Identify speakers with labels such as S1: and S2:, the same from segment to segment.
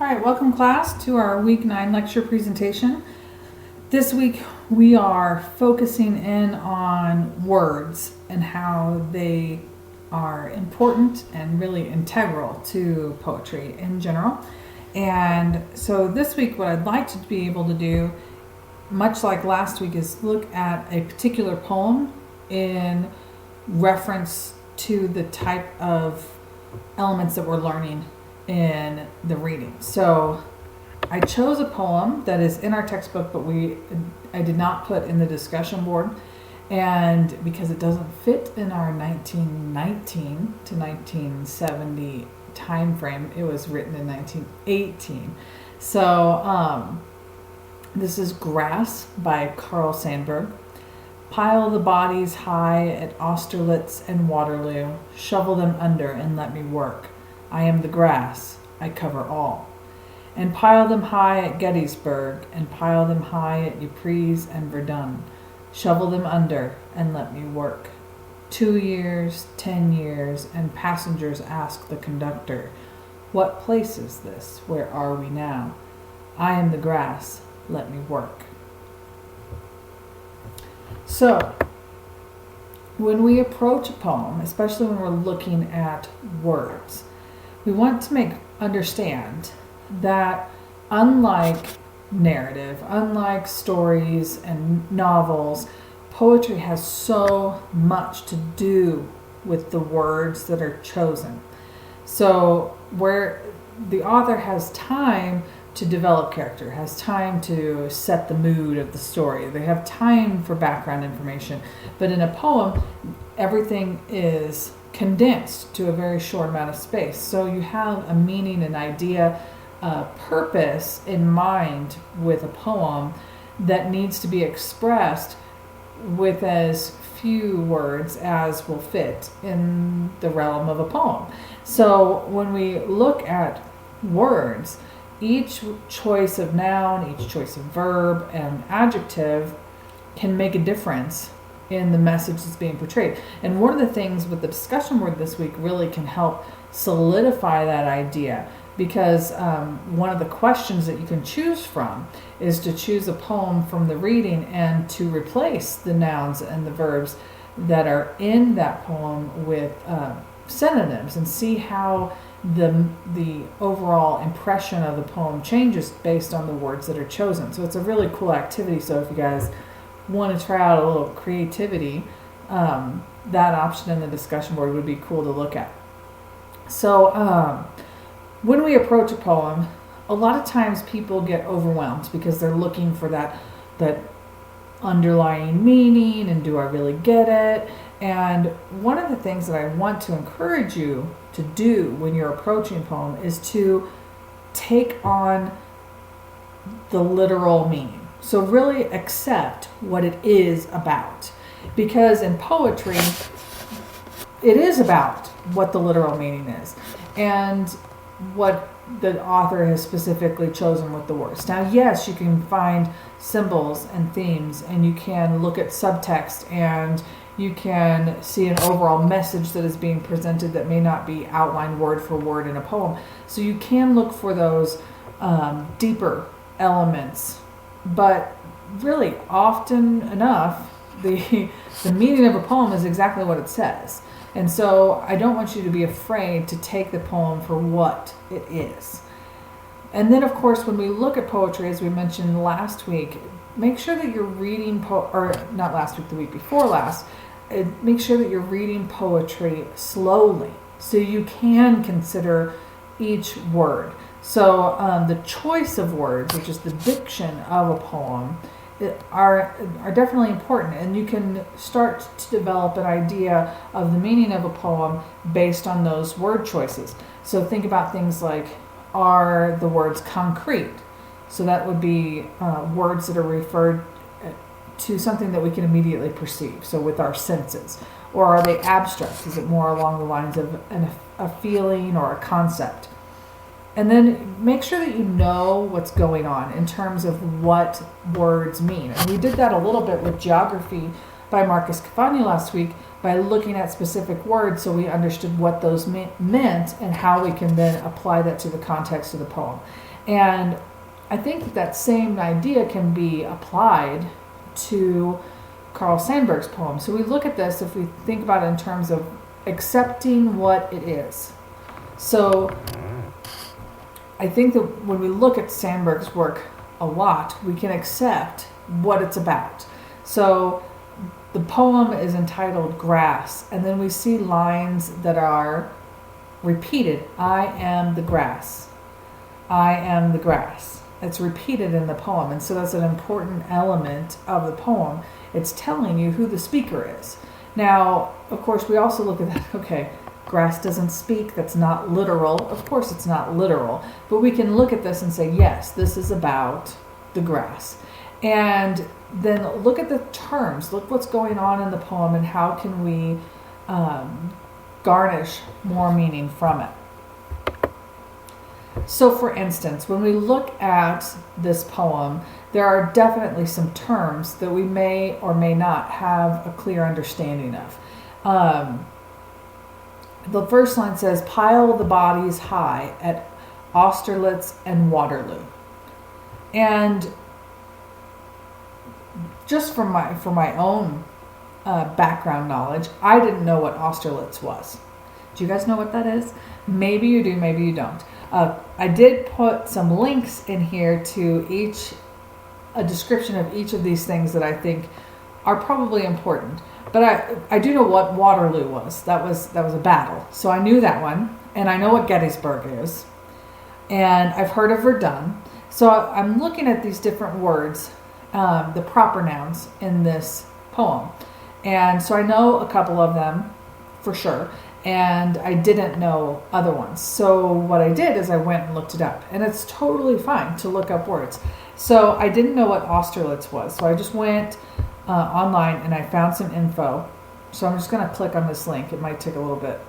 S1: All right, welcome class to our week 9 lecture presentation. This week we are focusing in on words and how they are important and really integral to poetry in general. And so this week what I'd like to be able to do, much like last week, is look at a particular poem in reference to the type of elements that we're learning in the reading. So I chose a poem that is in our textbook, but I did not put in the discussion board, and because it doesn't fit in our 1919 to 1970 time frame, it was written in 1918. So this is Grass by Carl Sandburg. Pile the bodies high at Austerlitz and Waterloo, shovel them under and let me work. I am the grass, I cover all. And pile them high at Gettysburg, and pile them high at Ypres and Verdun. Shovel them under and let me work. 2 years, 10 years, and passengers ask the conductor, what place is this? Where are we now? I am the grass, let me work. So, when we approach a poem, especially when we're looking at words, we want to understand that unlike narrative, unlike stories and novels, poetry has so much to do with the words that are chosen. So where the author has time to develop character, has time to set the mood of the story, they have time for background information, but in a poem, everything is condensed to a very short amount of space. So you have a meaning, an idea, a purpose in mind with a poem that needs to be expressed with as few words as will fit in the realm of a poem. So when we look at words, each choice of noun, each choice of verb and adjective can make a difference in the message that's being portrayed. And one of the things with the discussion board this week really can help solidify that idea, because one of the questions that you can choose from is to choose a poem from the reading and to replace the nouns and the verbs that are in that poem with synonyms, and see how the overall impression of the poem changes based on the words that are chosen. So it's a really cool activity. So if you guys want to try out a little creativity, that option in the discussion board would be cool to look at. So when we approach a poem, a lot of times people get overwhelmed because they're looking for that underlying meaning, and do I really get it? And one of the things that I want to encourage you to do when you're approaching a poem is to take on the literal meaning. So really accept what it is about. Because in poetry, it is about what the literal meaning is and what the author has specifically chosen with the words. Now, yes, you can find symbols and themes, and you can look at subtext, and you can see an overall message that is being presented that may not be outlined word for word in a poem. So you can look for those deeper elements. But really, often enough, the meaning of a poem is exactly what it says. And so I don't want you to be afraid to take the poem for what it is. And then, of course, when we look at poetry, as we mentioned last week, make sure that you're reading, or not last week, the week before last, make sure that you're reading poetry slowly so you can consider each word. So the choice of words, which is the diction of a poem, are definitely important, and you can start to develop an idea of the meaning of a poem based on those word choices. So think about things like, are the words concrete? So that would be words that are referred to something that we can immediately perceive, so with our senses. Or are they abstract? Is it more along the lines of a feeling or a concept? And then make sure that you know what's going on in terms of what words mean. And we did that a little bit with Geography by Marcus Cafagna last week by looking at specific words so we understood what those meant and how we can then apply that to the context of the poem. And I think that same idea can be applied to Carl Sandburg's poem. So we look at this, if we think about it in terms of accepting what it is. So I think that when we look at Sandburg's work a lot, we can accept what it's about. So the poem is entitled Grass, and then we see lines that are repeated. I am the grass. I am the grass. It's repeated in the poem, and so that's an important element of the poem. It's telling you who the speaker is. Now, of course, we also look at that, okay, grass doesn't speak, that's not literal. Of course it's not literal, but we can look at this and say, yes, this is about the grass. And then look at the terms, look what's going on in the poem, and how can we garnish more meaning from it. So for instance, when we look at this poem, there are definitely some terms that we may or may not have a clear understanding of. The first line says, pile the bodies high at Austerlitz and Waterloo. And just from my own background knowledge, I didn't know what Austerlitz was. Do you guys know what that is? Maybe you do, maybe you don't. I did put some links in here to a description of each of these things that I think are probably important. But I do know what Waterloo was. That was a battle. So I knew that one, and I know what Gettysburg is. And I've heard of Verdun. So I'm looking at these different words, the proper nouns in this poem. And so I know a couple of them for sure, and I didn't know other ones. So what I did is I went and looked it up, and it's totally fine to look up words. So I didn't know what Austerlitz was, so I just went online and I found some info. So I'm just going to click on this link. It might take a little bit.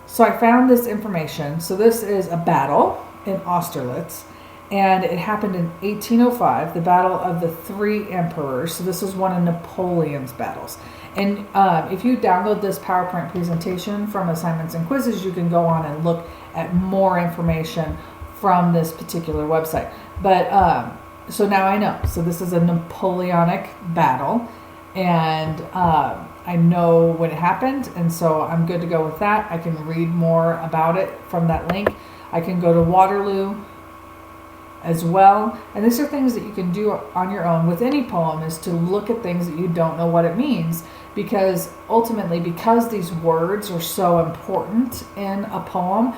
S1: So I found this information. So this is a battle in Austerlitz, and it happened in 1805, the Battle of the Three Emperors. So this is one of Napoleon's battles. And if you download this PowerPoint presentation from Assignments and Quizzes, you can go on and look at more information from this particular website. But so now I know. So this is a Napoleonic battle, and I know when it happened, and so I'm good to go with that. I can read more about it from that link. I can go to Waterloo as well. And these are things that you can do on your own with any poem, is to look at things that you don't know what it means, because ultimately, because these words are so important in a poem,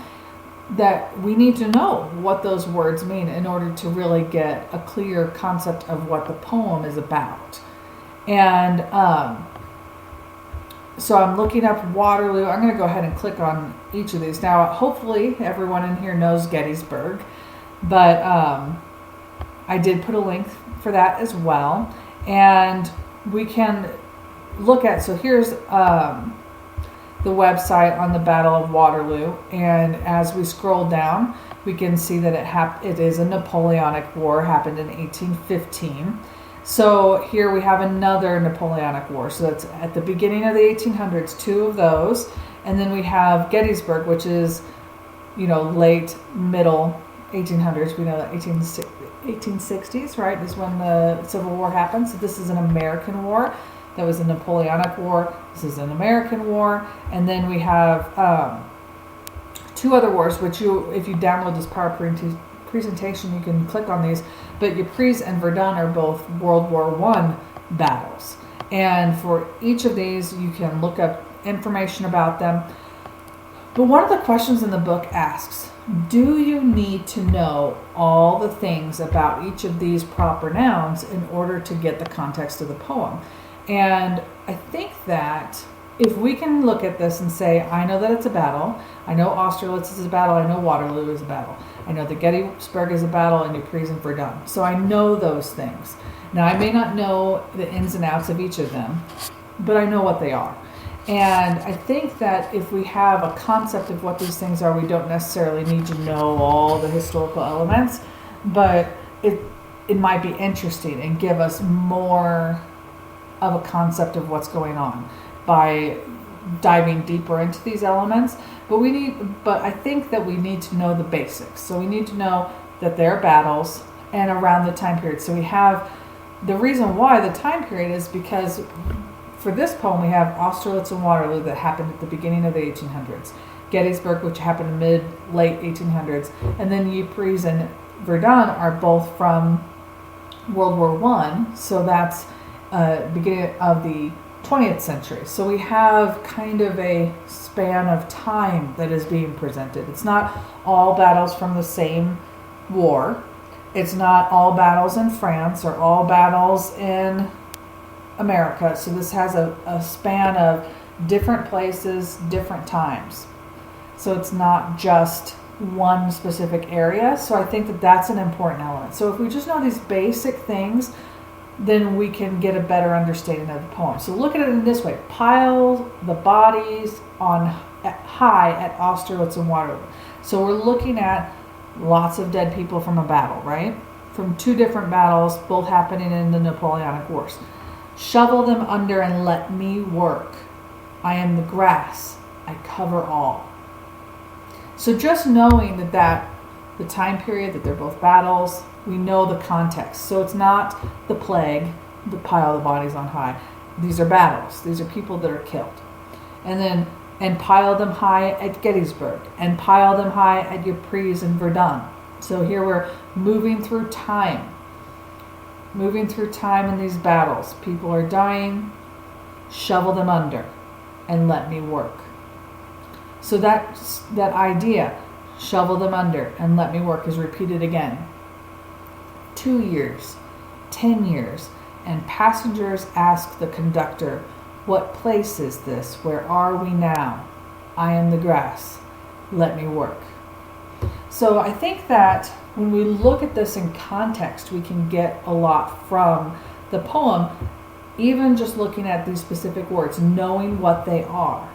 S1: that we need to know what those words mean in order to really get a clear concept of what the poem is about. And so I'm looking up Waterloo. I'm going to go ahead and click on each of these. Now, hopefully everyone in here knows Gettysburg, but I did put a link for that as well. And we can look at, so here's the website on the Battle of Waterloo, and as we scroll down, we can see that it is a Napoleonic War, happened in 1815. So here we have another Napoleonic War. So that's at the beginning of the 1800s, two of those, and then we have Gettysburg, which is, late middle 1800s. We know that 1860s, right, is when the Civil War happened. So this is an American war. That was a Napoleonic War. This is an American war. And then we have two other wars, which if you download this PowerPoint presentation, you can click on these. But Ypres and Verdun are both World War I battles. And for each of these, you can look up information about them. But one of the questions in the book asks, do you need to know all the things about each of these proper nouns in order to get the context of the poem? And I think that if we can look at this and say, I know that it's a battle, I know Austerlitz is a battle, I know Waterloo is a battle, I know that Gettysburg is a battle, and Ypres and Verdun. So I know those things. Now, I may not know the ins and outs of each of them, but I know what they are. And I think that if we have a concept of what these things are, we don't necessarily need to know all the historical elements, but it might be interesting and give us more of a concept of what's going on by diving deeper into these elements, but I think that we need to know the basics. So we need to know that there are battles and around the time period. So we have the reason why the time period is because for this poem we have Austerlitz and Waterloo that happened at the beginning of the 1800s, Gettysburg, which happened in late 1800s, and then Ypres and Verdun are both from World War One. So that's beginning of the 20th century. So we have kind of a span of time that is being presented. It's not all battles from the same war. It's not all battles in France or all battles in America. So this has a span of different places, different times. So it's not just one specific area. So I think that that's an important element. So if we just know these basic things, then we can get a better understanding of the poem. So look at it in this way. Pile the bodies on high at Austerlitz and Waterloo. So we're looking at lots of dead people from a battle, right? From two different battles, both happening in the Napoleonic Wars. Shovel them under and let me work. I am the grass. I cover all. So just knowing that the time period, that they're both battles, we know the context. So it's not the plague, the pile of bodies on high. These are battles. These are people that are killed. And pile them high at Gettysburg, and pile them high at Ypres and Verdun. So here we're moving through time in these battles. People are dying, shovel them under, and let me work. So that idea, shovel them under and let me work, is repeated again. 2 years, 10 years, and passengers ask the conductor, what place is this? Where are we now? I am the grass. Let me work. So I think that when we look at this in context, we can get a lot from the poem, even just looking at these specific words, knowing what they are.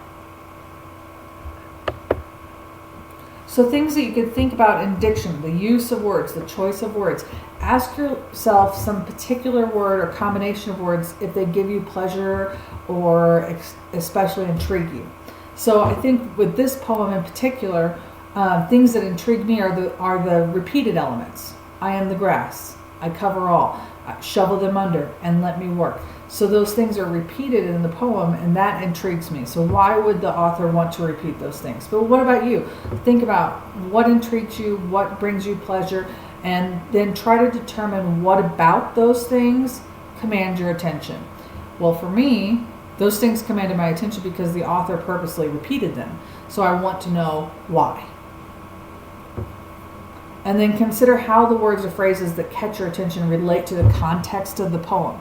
S1: So things that you could think about in diction, the use of words, the choice of words. Ask yourself some particular word or combination of words if they give you pleasure or especially intrigue you. So I think with this poem in particular, things that intrigue me are the repeated elements. I am the grass. I cover all. Shovel them under and let me work. So those things are repeated in the poem, and that intrigues me. So why would the author want to repeat those things? But what about you? Think about what intrigues you, what brings you pleasure, and then try to determine what about those things command your attention. Well, for me, those things commanded my attention because the author purposely repeated them. So I want to know why. And then consider how the words or phrases that catch your attention relate to the context of the poem.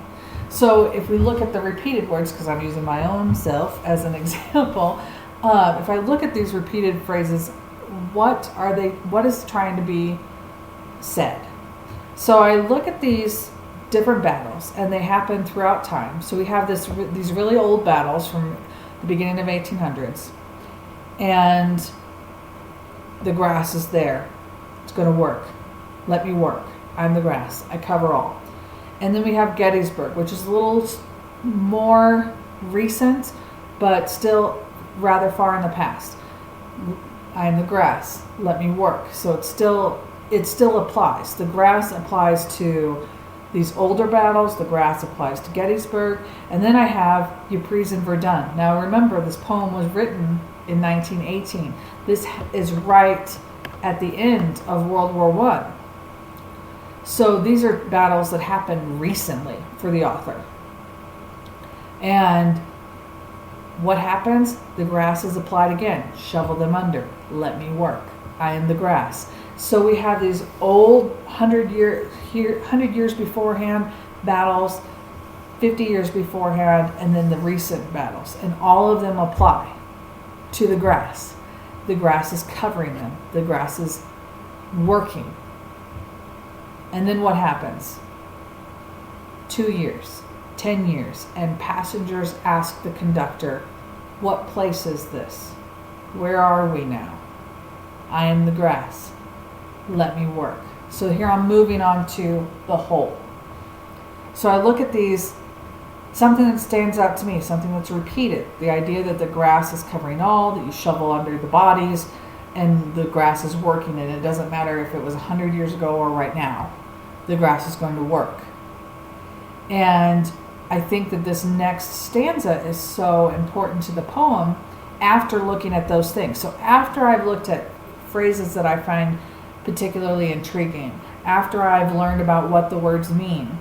S1: So if we look at the repeated words, because I'm using my own self as an example, if I look at these repeated phrases, what are they? What is trying to be said? So I look at these different battles, and they happen throughout time. So we have these really old battles from the beginning of 1800s, and the grass is there. It's going to work. Let me work. I'm the grass. I cover all. And then we have Gettysburg, which is a little more recent, but still rather far in the past. I am the grass. Let me work. So it still applies. The grass applies to these older battles. The grass applies to Gettysburg. And then I have Ypres and Verdun. Now remember, this poem was written in 1918. This is right at the end of World War I. So these are battles that happened recently for the author. And what happens? The grass is applied again. Shovel them under. Let me work. I am the grass. So we have these old 100 years beforehand battles, 50 years beforehand, and then the recent battles. And all of them apply to the grass. The grass is covering them. The grass is working. And then what happens? 2 years, 10 years, and passengers ask the conductor, what place is this? Where are we now? I am the grass. Let me work. So here I'm moving on to the whole. So I look at these Something that stands out to me, something that's repeated. The idea that the grass is covering all, that you shovel under the bodies, and the grass is working, and it doesn't matter if it was 100 years ago or right now, the grass is going to work. And I think that this next stanza is so important to the poem after looking at those things. So after I've looked at phrases that I find particularly intriguing, after I've learned about what the words mean,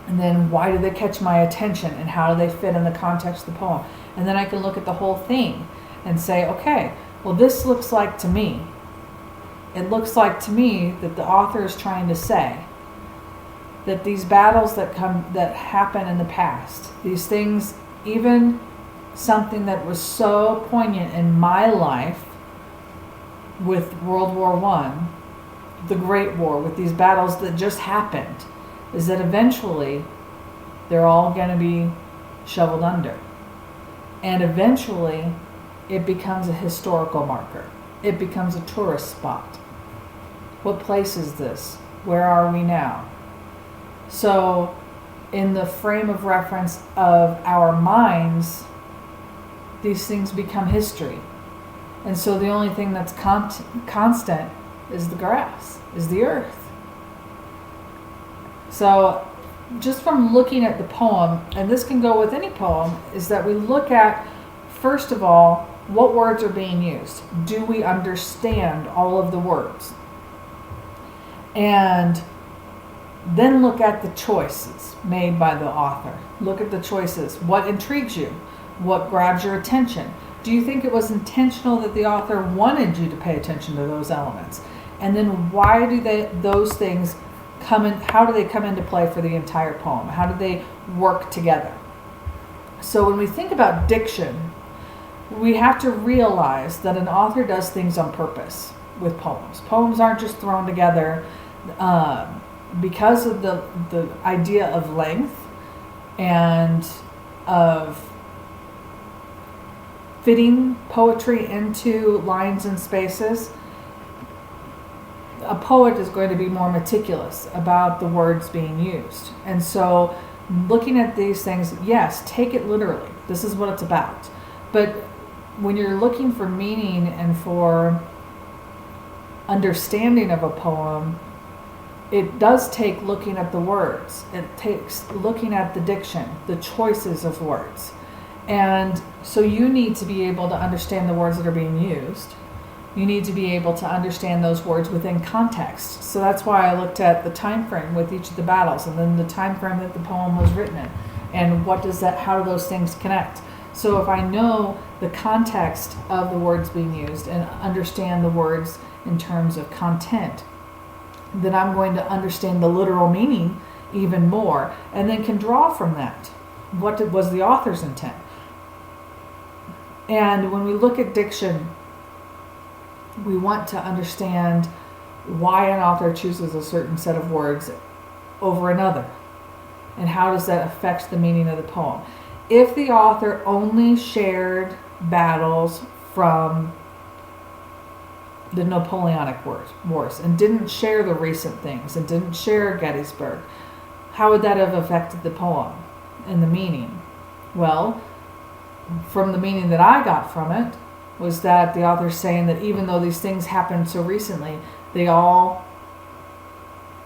S1: and then why do they catch my attention and how do they fit in the context of the poem, and then I can look at the whole thing and say, okay, well, this looks like to me, it looks like to me that the author is trying to say that these battles that happen in the past, these things, even something that was so poignant in my life with World War I, the Great War, with these battles that just happened, is that eventually they're all going to be shoveled under. And eventually it becomes a historical marker. It becomes a tourist spot. What place is this? Where are we now? So in the frame of reference of our minds, these things become history. And so the only thing that's constant is the grass, is the earth. So just from looking at the poem, and this can go with any poem, is that we look at, first of all, what words are being used. Do we understand all of the words? And then look at the choices made by the author. Look at the choices. What intrigues you? What grabs your attention? Do you think it was intentional that the author wanted you to pay attention to those elements? And then why do those things come in? How do they come into play for the entire poem? How do they work together? So when we think about diction, we have to realize that an author does things on purpose with poems. Poems aren't just thrown together because of the idea of length and of fitting poetry into lines and spaces. A poet is going to be more meticulous about the words being used. And so looking at these things, yes, take it literally. This is what it's about. But when you're looking for meaning and for understanding of a poem, it does take looking at the words. It takes looking at the diction, the choices of words. And so you need to be able to understand the words that are being used. You need to be able to understand those words within context. So that's why I looked at the time frame with each of the battles, and then the time frame that the poem was written in, and how do those things connect. So if I know the context of the words being used and understand the words in terms of content, then I'm going to understand the literal meaning even more, and then can draw from that. What was the author's intent? And when we look at diction, we want to understand why an author chooses a certain set of words over another, and how does that affect the meaning of the poem. If the author only shared battles from the Napoleonic Wars and didn't share the recent things and didn't share Gettysburg, how would that have affected the poem and the meaning? Well, from the meaning that I got from it was that the author's saying that even though these things happened so recently, they all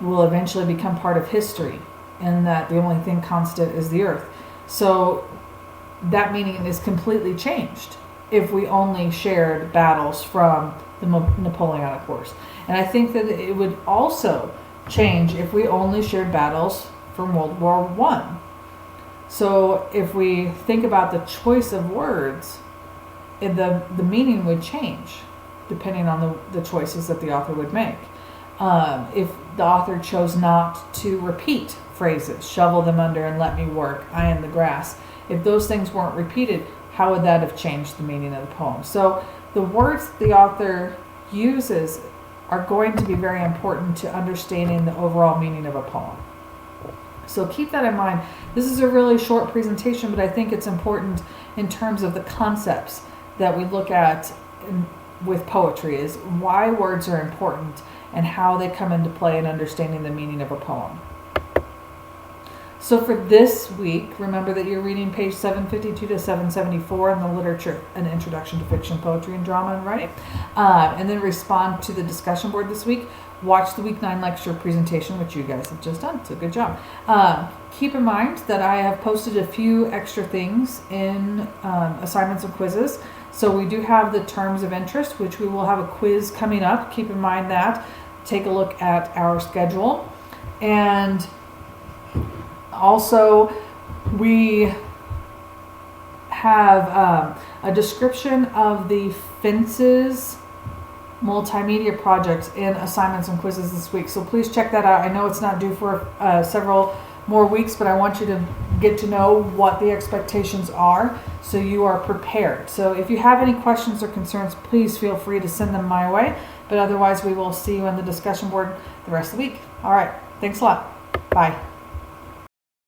S1: will eventually become part of history, and that the only thing constant is the earth. So that meaning is completely changed if we only shared battles from the Napoleonic Wars. And I think that it would also change if we only shared battles from World War I. So if we think about the choice of words, the meaning would change depending on the choices that the author would make. If the author chose not to repeat phrases, shovel them under and let me work, I am the grass, if those things weren't repeated, how would that have changed the meaning of the poem? So the words the author uses are going to be very important to understanding the overall meaning of a poem. So keep that in mind. This is a really short presentation, but I think it's important in terms of the concepts that we look at with poetry, is why words are important and how they come into play in understanding the meaning of a poem. So for this week, remember that you're reading page 752 to 774 in the literature, an introduction to fiction, poetry, and drama and writing. And then respond to the discussion board this week. Watch the week 9 lecture presentation, which you guys have just done. So good job. Keep in mind that I have posted a few extra things in assignments and quizzes. So we do have the terms of interest, which we will have a quiz coming up. Keep in mind that. Take a look at our schedule. And also, we have a description of the Fences multimedia project in assignments and quizzes this week. So please check that out. I know it's not due for several more weeks, but I want you to get to know what the expectations are so you are prepared. So if you have any questions or concerns, please feel free to send them my way. But otherwise, we will see you on the discussion board the rest of the week. All right. Thanks a lot. Bye.